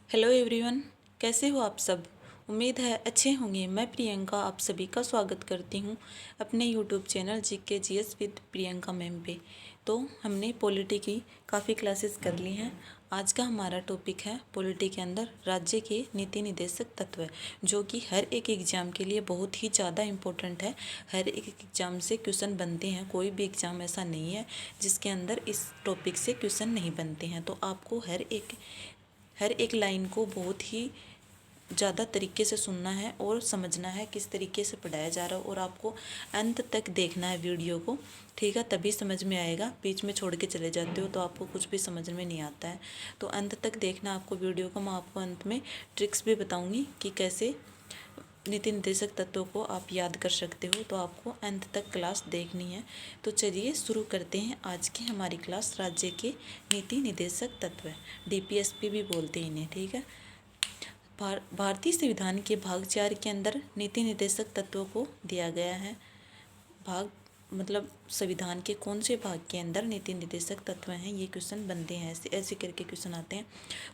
Hello everyone, कैसे हो आप सब। उम्मीद है अच्छे होंगे। मैं प्रियंका आप सभी का स्वागत करती हूँ अपने YouTube channel GK GS with Priyanka ma'am पे। तो हमने पॉलिटी की काफ़ी क्लासेस कर ली हैं। आज का हमारा टॉपिक है पॉलिटी के अंदर राज्य के नीति निर्देशक तत्व, जो कि हर एक एग्ज़ाम के लिए बहुत ही ज़्यादा इम्पोर्टेंट है। हर एक एग्ज़ाम से क्वेश्चन बनते हैं, कोई भी एग्ज़ाम ऐसा नहीं है जिसके अंदर इस टॉपिक से क्वेश्चन नहीं बनते हैं। तो आपको हर एक लाइन को बहुत ही ज़्यादा तरीके से सुनना है और समझना है किस तरीके से पढ़ाया जा रहा है, और आपको अंत तक देखना है वीडियो को, ठीक है, तभी समझ में आएगा। बीच में छोड़ के चले जाते हो तो आपको कुछ भी समझ में नहीं आता है। तो अंत तक देखना आपको वीडियो को। मैं आपको अंत में ट्रिक्स भी बताऊंगी कि कैसे नीति निर्देशक तत्वों को आप याद कर सकते हो। तो आपको अंत तक क्लास देखनी है। तो चलिए शुरू करते हैं आज की हमारी क्लास। राज्य के नीति निर्देशक तत्व, डीपीएसपी भी बोलते हैं इन्हें, ठीक है। भारतीय संविधान के भाग 4 के अंदर नीति निर्देशक तत्वों को दिया गया है। भाग मतलब संविधान के कौन से भाग के अंदर नीति निर्देशक तत्व हैं, ये क्वेश्चन बनते हैं। ऐसे ऐसे करके क्वेश्चन आते हैं।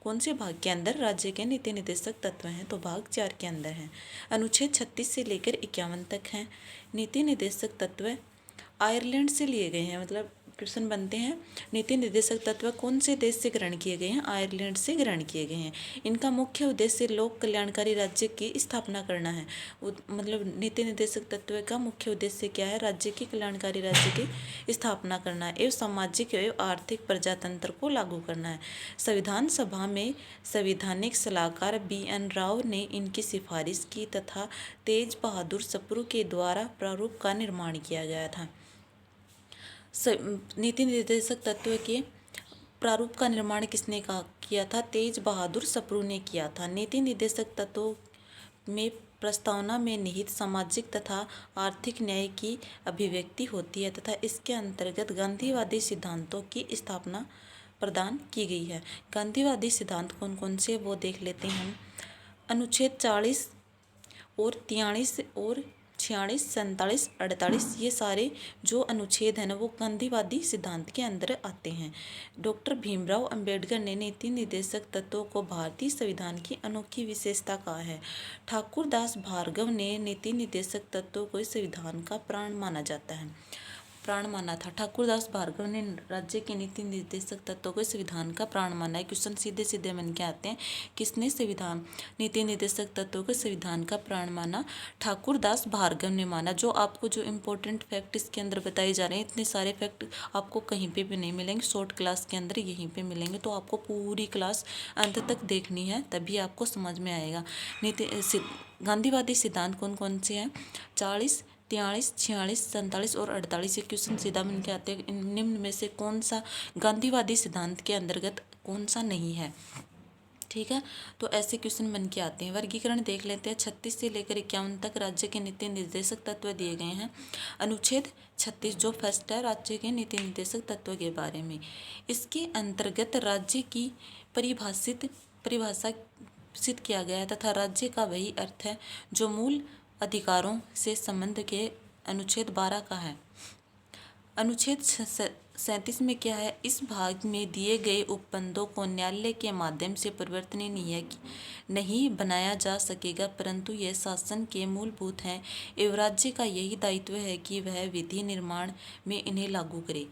कौन से भाग के अंदर राज्य के नीति निर्देशक तत्व हैं, तो भाग 4 के अंदर हैं। अनुच्छेद 36 से लेकर 51 तक हैं। नीति निर्देशक तत्व आयरलैंड से लिए गए हैं। मतलब क्वेश्चन बनते हैं, नीति निर्देशक तत्व कौन से देश से ग्रहण किए गए हैं, आयरलैंड से ग्रहण किए गए हैं। इनका मुख्य उद्देश्य लोक कल्याणकारी राज्य की स्थापना करना है। मतलब नीति निर्देशक तत्व का मुख्य उद्देश्य क्या है, राज्य की कल्याणकारी राज्य की स्थापना करना है एवं सामाजिक एवं आर्थिक प्रजातंत्र को लागू करना है। संविधान सभा में संवैधानिक सलाहकार BN राव ने इनकी सिफारिश की तथा तेज बहादुर सप्रू के द्वारा प्रारूप का निर्माण किया गया था। नीति निर्देशक तत्व के प्रारूप का निर्माण किसने किया था, तेज बहादुर सप्रू ने किया था। नीति निर्देशक तत्वों में प्रस्तावना में निहित सामाजिक तथा आर्थिक न्याय की अभिव्यक्ति होती है तथा इसके अंतर्गत गांधीवादी सिद्धांतों की स्थापना प्रदान की गई है। गांधीवादी सिद्धांत कौन कौन से वो देख लेते हैं हम। अनुच्छेद 40 और 43 और 46, 47, 48, ये सारे जो अनुच्छेद हैं ना वो गांधीवादी सिद्धांत के अंदर आते हैं। डॉक्टर भीमराव अंबेडकर ने नीति निर्देशक तत्वों को भारतीय संविधान की अनोखी विशेषता कहा है। ठाकुर दास भार्गव ने नीति निर्देशक तत्वों को संविधान का प्राण माना था। ठाकुरदास भार्गव ने राज्य के नीति निर्देशक तत्वों को संविधान का प्राण माना है। क्वेश्चन सीधे सीधे मन के आते हैं, किसने संविधान नीति निर्देशक तत्वों को संविधान का प्राण माना, ठाकुरदास भार्गव ने माना। जो आपको जो इम्पोर्टेंट फैक्ट इसके अंदर बताए जा रहे हैं, इतने सारे फैक्ट आपको कहीं पे भी नहीं मिलेंगे, शॉर्ट क्लास के अंदर यहीं पे मिलेंगे। तो आपको पूरी क्लास अंत तक देखनी है, तभी आपको समझ में आएगा। गांधीवादी सिद्धांत कौन कौन से हैं, 40, 43, 46, 47 और 48, ये क्वेश्चन सीधा बन के आते हैं। इन निम्न में से कौन सा गांधीवादी सिद्धांत के अंतर्गत कौन सा नहीं है, ठीक है। तो ऐसे क्वेश्चन बन के आते हैं। वर्गीकरण देख लेते हैं। 36 से लेकर 51 तक राज्य के नीति निर्देशक तत्व दिए गए हैं। अनुच्छेद 36 जो फर्स्ट है राज्य के नीति निर्देशक तत्व के बारे में, इसके अंतर्गत राज्य की परिभाषा सिद्ध किया गया है तथा राज्य का वही अर्थ है जो मूल अधिकारों से संबंध के अनुच्छेद 12 का है। अनुच्छेद 37 में क्या है, इस भाग में दिए गए उपबंधों को न्यायालय के माध्यम से परिवर्तनीय नहीं बनाया जा सकेगा, परंतु यह शासन के मूलभूत हैं एवं राज्य का यही दायित्व है कि वह विधि निर्माण में इन्हें लागू करे।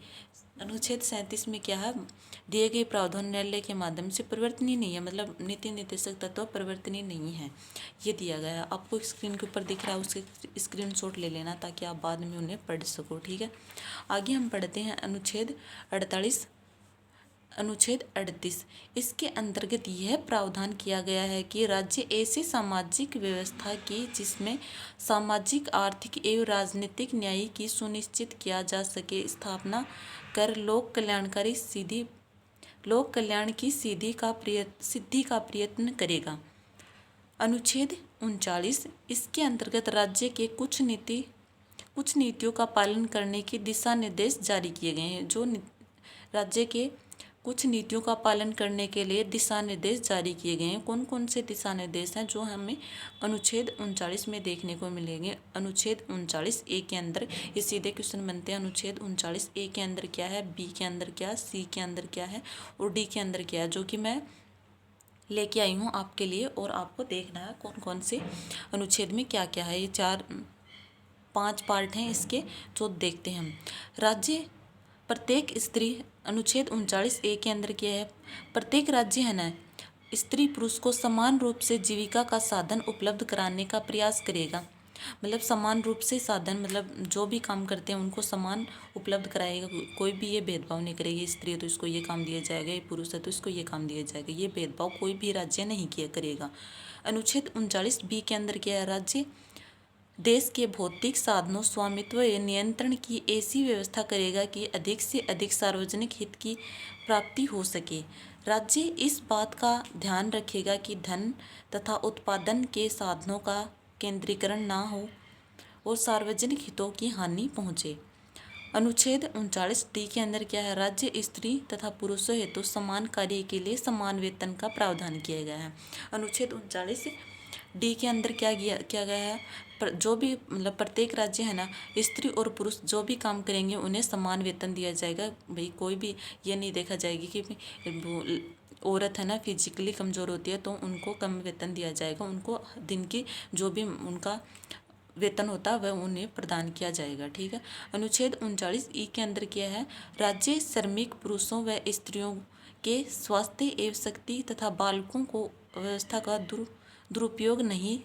अनुच्छेद 37 में क्या है, दिए गए प्रावधान न्यायालय के माध्यम से परिवर्तनीय नहीं है, मतलब नीति निर्देशक तत्व परिवर्तनीय नहीं है, ये दिया गया। आपको स्क्रीन के ऊपर दिख रहा है, उसके स्क्रीनशॉट ले लेना ताकि आप बाद में उन्हें पढ़ सको, ठीक है। आगे हम पढ़ते हैं अनुच्छेद 48। अनुच्छेद 38, इसके अंतर्गत यह प्रावधान किया गया है कि राज्य ऐसी सामाजिक व्यवस्था की जिसमें सामाजिक, आर्थिक एवं राजनीतिक न्याय की सुनिश्चित किया जा सके स्थापना कर लोक कल्याण की सिद्धि का प्रयत्न करेगा। अनुच्छेद 39, इसके अंतर्गत राज्य के कुछ नीतियों का पालन करने के दिशा निर्देश जारी किए गए हैं। जो राज्य के कुछ नीतियों का पालन करने के लिए दिशा निर्देश जारी किए गए हैं। कौन कौन से दिशा निर्देश हैं जो हमें अनुच्छेद 39 में देखने को मिलेंगे। अनुच्छेद 39A के अंदर ये सीधे क्वेश्चन बनते हैं। अनुच्छेद 39A के अंदर क्या है, B के अंदर क्या है, C के अंदर क्या है और D के अंदर क्या है, जो कि मैं लेके आई हूँ आपके लिए, और आपको देखना है कौन कौन से अनुच्छेद में क्या क्या है। ये 5 पार्ट हैं इसके, जो देखते हैं हम। राज्य प्रत्येक स्त्री, अनुच्छेद 39A के अंदर क्या है, प्रत्येक राज्य है ना स्त्री पुरुष को समान रूप से जीविका का साधन उपलब्ध कराने का प्रयास करेगा। मतलब समान रूप से साधन, मतलब जो भी काम करते हैं उनको समान उपलब्ध कराएगा। कोई भी ये भेदभाव नहीं करेगी, स्त्री है तो इसको ये काम दिया जाएगा, ये पुरुष है तो इसको ये काम दिया जाएगा, ये भेदभाव कोई भी राज्य नहीं किया करेगा। अनुच्छेद 39B के अंदर क्या है, राज्य देश के भौतिक साधनों स्वामित्व या नियंत्रण की ऐसी व्यवस्था करेगा कि अधिक से अधिक सार्वजनिक हित की प्राप्ति हो सके। राज्य इस बात का ध्यान रखेगा कि धन तथा उत्पादन के साधनों का केंद्रीकरण ना हो और सार्वजनिक हितों की हानि पहुँचे। अनुच्छेद 39D के अंदर क्या है, राज्य स्त्री तथा पुरुषों हेतु समान कार्य के लिए समान वेतन का प्रावधान किया गया है। अनुच्छेद 39D के अंदर क्या गया है, जो भी मतलब प्रत्येक राज्य है ना, स्त्री और पुरुष जो भी काम करेंगे उन्हें समान वेतन दिया जाएगा। भाई कोई भी ये नहीं देखा जाएगी कि औरत है ना फिजिकली कमज़ोर होती है तो उनको कम वेतन दिया जाएगा, उनको दिन की जो भी उनका वेतन होता है वह उन्हें प्रदान किया जाएगा। ठीक है। अनुच्छेद 39E के अंदर क्या है, राज्य श्रमिक पुरुषों व स्त्रियों के स्वास्थ्य एवं शक्ति तथा बालकों को व्यवस्था का दुरुपयोग नहीं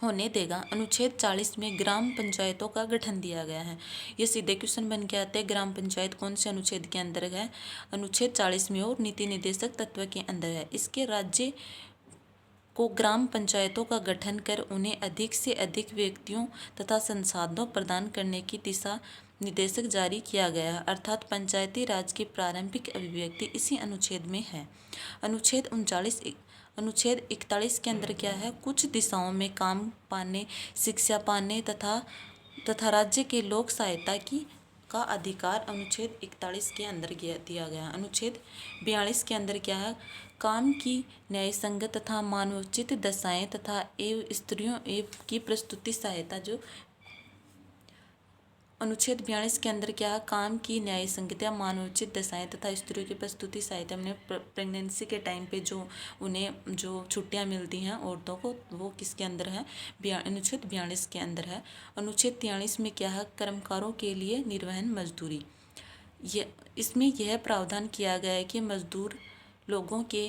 होने देगा। अनुच्छेद 40 में ग्राम पंचायतों का गठन दिया गया है। ये सीधे क्वेश्चन बन के आते हैं, ग्राम पंचायत कौन से अनुच्छेद के अंदर है, अनुच्छेद 40 में और नीति निर्देशक तत्व के अंदर है। इसके राज्य को ग्राम पंचायतों का गठन कर उन्हें अधिक से अधिक व्यक्तियों तथा संसाधनों प्रदान करने की दिशा निर्देशक जारी किया गया है, अर्थात पंचायती राज की प्रारंभिक अभिव्यक्ति इसी अनुच्छेद में है। अनुच्छेद 41 के अंदर क्या है, कुछ दिशाओं में काम पाने, शिक्षा पाने तथा राज्य के लोक सहायता का अधिकार अनुच्छेद 41 के अंदर दिया गया। अनुच्छेद 42 के अंदर क्या है, काम की न्यायसंगत तथा मानवोचित दशाएं तथा एवं स्त्रियों एवं की प्रस्तुति सहायता, जो अनुच्छेद 42 के अंदर क्या है, काम की न्याय संगीता मानवोचित दशाएं तथा स्त्रियों की प्रस्तुति सहायता में प्रेगनेंसी के टाइम पे जो उन्हें जो छुट्टियां मिलती हैं औरतों को, वो किसके अंदर है, अनुच्छेद 42 के अंदर है। अनुच्छेद 43 में क्या है, कर्मकारों के लिए निर्वहन मजदूरी, ये इसमें यह प्रावधान किया गया है कि मजदूर लोगों के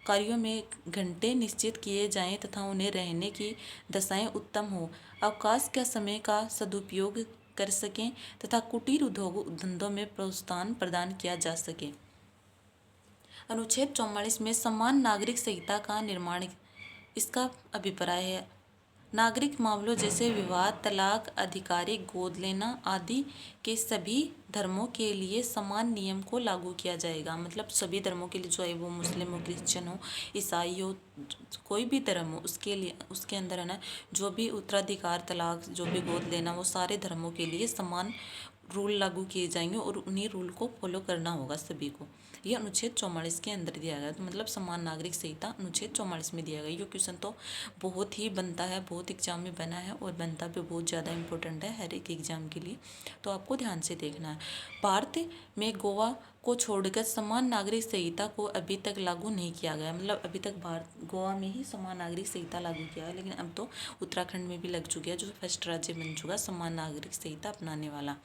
कार्यों में घंटे निश्चित किए जाएं तथा उन्हें रहने की दशाएं उत्तम हो, अवकाश का समय का सदुपयोग कर सकें तथा कुटीर उद्योग धंधों में प्रोत्साहन प्रदान किया जा सके। अनुच्छेद 44 में समान नागरिक संहिता का निर्माण, इसका अभिप्राय है नागरिक मामलों जैसे विवाह, तलाक, आधिकारिक गोद लेना आदि के सभी धर्मों के लिए समान नियम को लागू किया जाएगा। मतलब सभी धर्मों के लिए, जो है वो मुस्लिम हो, क्रिश्चियन हो, ईसाई हो, कोई भी धर्म हो, उसके लिए उसके अंदर है ना जो भी उत्तराधिकार, तलाक, जो भी गोद लेना, वो सारे धर्मों के लिए समान रूल लागू किए जाएंगे और उन्हीं रूल को फॉलो करना होगा सभी को। ये अनुच्छेद 44 के अंदर दिया गया, तो मतलब समान नागरिक संहिता अनुच्छेद 44 में दिया गया। ये क्वेश्चन तो बहुत ही बनता है, बहुत एग्जाम में बना है और बनता भी बहुत ज़्यादा इंपॉर्टेंट है हर एक एग्जाम के लिए, तो आपको ध्यान से देखना है। भारत में गोवा को छोड़कर समान नागरिक संहिता को अभी तक लागू नहीं किया गया। मतलब अभी तक गोवा में ही समान नागरिक संहिता लागू किया है, लेकिन अब तो उत्तराखंड में भी लग चुकी है, जो फर्स्ट राज्य बन चुका समान नागरिक संहिता अपनाने वाला।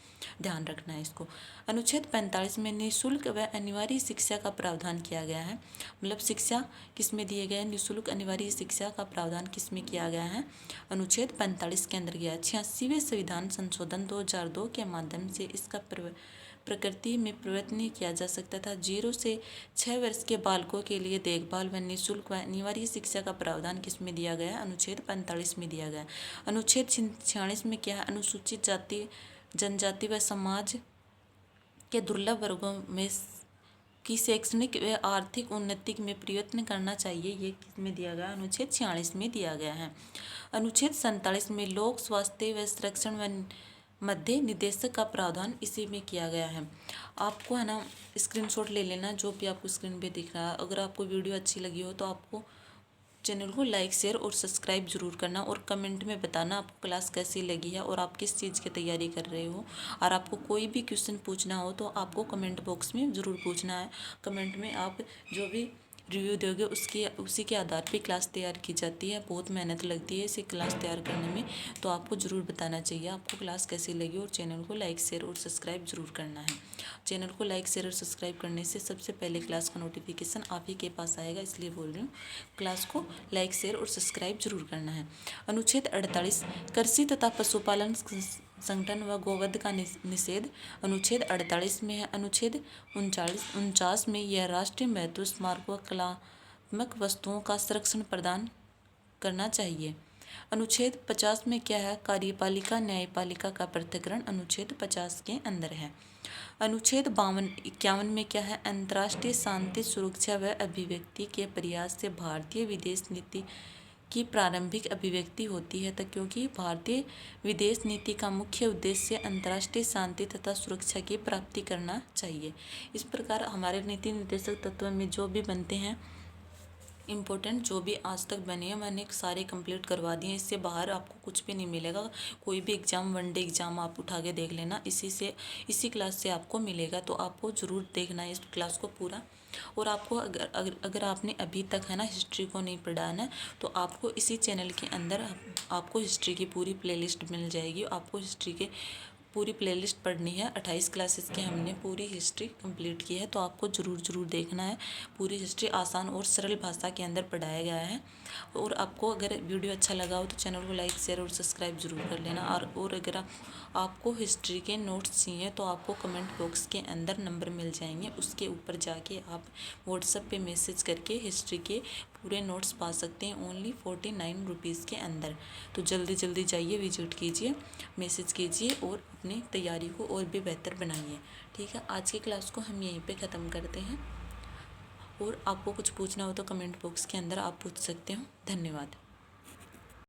ध्यान रखना है इसको। अनुच्छेद 45 में निःशुल्क व अनिवार्य शिक्षा का प्रावधान किया गया है। मतलब शिक्षा किस में दिए गए हैं, निःशुल्क अनिवार्य शिक्षा का प्रावधान किस में किया गया है, अनुच्छेद 45 के अंदर गया। 86वें संविधान संशोधन 2002 के माध्यम से इसका प्रकृति में परिवर्तन किया जा सकता था। 0 से 6 वर्ष के बालकों के लिए देखभाल व निःशुल्क व अनिवार्य शिक्षा का प्रावधान किस में दिया गया, अनुच्छेद 45 में दिया गया। अनुच्छेद 46 में क्या है, अनुसूचित जाति, जनजाति व समाज के दुर्लभ वर्गों में की शैक्षणिक व आर्थिक उन्नति में प्रयत्न करना चाहिए, ये किस में दिया गया, अनुच्छेद 46 में दिया गया है। अनुच्छेद 47 में लोक स्वास्थ्य व संरक्षण व मध्य निदेशक का प्रावधान इसी में किया गया है। आपको है ना स्क्रीनशॉट ले लेना जो भी आपको स्क्रीन पे दिख रहा है। अगर आपको वीडियो अच्छी लगी हो तो आपको चैनल को लाइक, शेयर और सब्सक्राइब जरूर करना और कमेंट में बताना आपको क्लास कैसी लगी है और आप किस चीज़ की तैयारी कर रहे हो। और आपको कोई भी क्वेश्चन पूछना हो तो आपको कमेंट बॉक्स में ज़रूर पूछना है। कमेंट में आप जो भी रिव्यू दोगे उसी के आधार पे क्लास तैयार की जाती है। बहुत मेहनत लगती है इसे क्लास तैयार करने में, तो आपको ज़रूर बताना चाहिए आपको क्लास कैसी लगी, और चैनल को लाइक शेयर और सब्सक्राइब ज़रूर करना है। चैनल को लाइक शेयर और सब्सक्राइब करने से सबसे पहले क्लास का नोटिफिकेशन आप ही के पास आएगा, इसलिए बोल रही हूँ क्लास को लाइक शेयर और सब्सक्राइब जरूर करना है। अनुच्छेद 48 कृषि तथा पशुपालन संगठन व गोवध का निषेध अनुच्छेद 48 में है। अनुच्छेद 49 में यह राष्ट्रीय महत्व स्मारक व कलात्मक वस्तुओं का संरक्षण प्रदान करना चाहिए। अनुच्छेद 50 में क्या है, कार्यपालिका न्यायपालिका का पृथक्करण अनुच्छेद 50 के अंदर है। अनुच्छेद 51 में क्या है, अंतर्राष्ट्रीय शांति सुरक्षा व अभिव्यक्ति के प्रयास से भारतीय विदेश नीति की प्रारंभिक अभिव्यक्ति होती है, क्योंकि भारतीय विदेश नीति का मुख्य उद्देश्य अंतर्राष्ट्रीय शांति तथा सुरक्षा की प्राप्ति करना चाहिए। इस प्रकार हमारे नीति निर्देशक तत्व में जो भी बनते हैं इम्पोर्टेंट, जो भी आज तक बने हैं मैंने सारे कंप्लीट करवा दिए हैं। इससे बाहर आपको कुछ भी नहीं मिलेगा। कोई भी एग्ज़ाम, वनडे एग्ज़ाम आप उठा के देख लेना, इसी क्लास से आपको मिलेगा। तो आपको ज़रूर देखना है इस क्लास को पूरा। और आपको अगर आपने अभी तक है ना हिस्ट्री को नहीं पढ़ा है, तो आपको इसी चैनल के अंदर आपको हिस्ट्री की पूरी प्लेलिस्ट मिल जाएगी। आपको हिस्ट्री के पूरी प्लेलिस्ट पढ़नी है। 28 क्लासेस की हमने पूरी हिस्ट्री कंप्लीट की है, तो आपको ज़रूर देखना है। पूरी हिस्ट्री आसान और सरल भाषा के अंदर पढ़ाया गया है। और आपको अगर वीडियो अच्छा लगा हो तो चैनल को लाइक शेयर और सब्सक्राइब जरूर कर लेना। और अगर आपको हिस्ट्री के नोट्स चाहिए तो आपको कमेंट बॉक्स के अंदर नंबर मिल जाएंगे, उसके ऊपर जाके आप व्हाट्सएप पे मैसेज करके हिस्ट्री के पूरे नोट्स पा सकते हैं ओनली 49 रुपीज़ के अंदर। तो जल्दी जाइए, विजिट कीजिए, मैसेज कीजिए और अपनी तैयारी को और भी बेहतर बनाइए। ठीक है, आज की क्लास को हम यहीं पे ख़त्म करते हैं। और आपको कुछ पूछना हो तो कमेंट बॉक्स के अंदर आप पूछ सकते हो। धन्यवाद।